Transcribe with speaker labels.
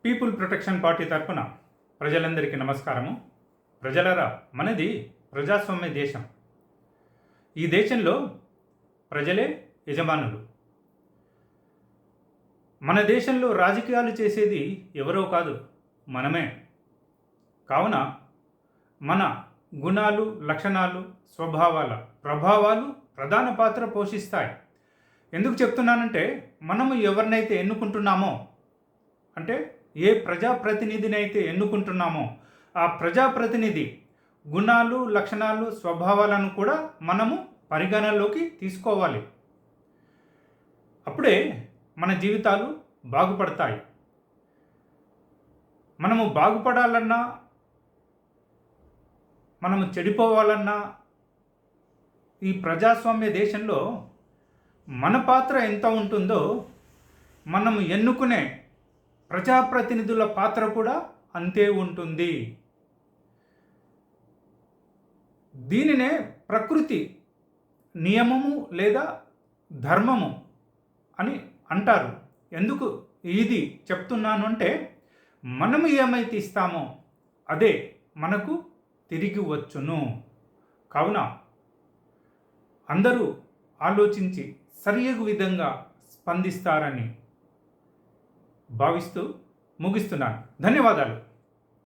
Speaker 1: People protection party తరఫున ప్రజలందరికీ నమస్కారము. ప్రజలరా, మనది ప్రజాస్వామ్య దేశం. ఈ దేశంలో ప్రజలే యజమానులు. మన దేశంలో రాజకీయాలు చేసేది ఎవరో కాదు, మనమే. కావున మన గుణాలు, లక్షణాలు, స్వభావాల ప్రభావాలు ప్రధాన పాత్ర పోషిస్తాయి. ఎందుకు చెప్తున్నానంటే, మనము ఎవరినైతే ఎన్నుకుంటున్నామో, అంటే ఏ ప్రజాప్రతినిధిని అయితే ఎన్నుకుంటున్నామో ఆ ప్రజాప్రతినిధి గుణాలు, లక్షణాలు, స్వభావాలను కూడా మనము పరిగణనలోకి తీసుకోవాలి. అప్పుడే మన జీవితాలు బాగుపడతాయి. మనము బాగుపడాలన్నా, మనము చెడిపోవాలన్నా ఈ ప్రజాస్వామ్య దేశంలో మన పాత్ర ఎంత ఉంటుందో, మనము ఎన్నుకునే ప్రజాప్రతినిధుల పాత్ర కూడా అంతే ఉంటుంది. దీనినే ప్రకృతి నియమము లేదా ధర్మము అని అంటారు. ఎందుకు ఇది చెప్తున్నాను అంటే, మనము ఏమైతే ఇస్తామో అదే మనకు తిరిగి వచ్చును. కావున అందరూ ఆలోచించి సరియగు విధంగా స్పందిస్తారని భావిస్తూ ముగిస్తున్నాను. ధన్యవాదాలు.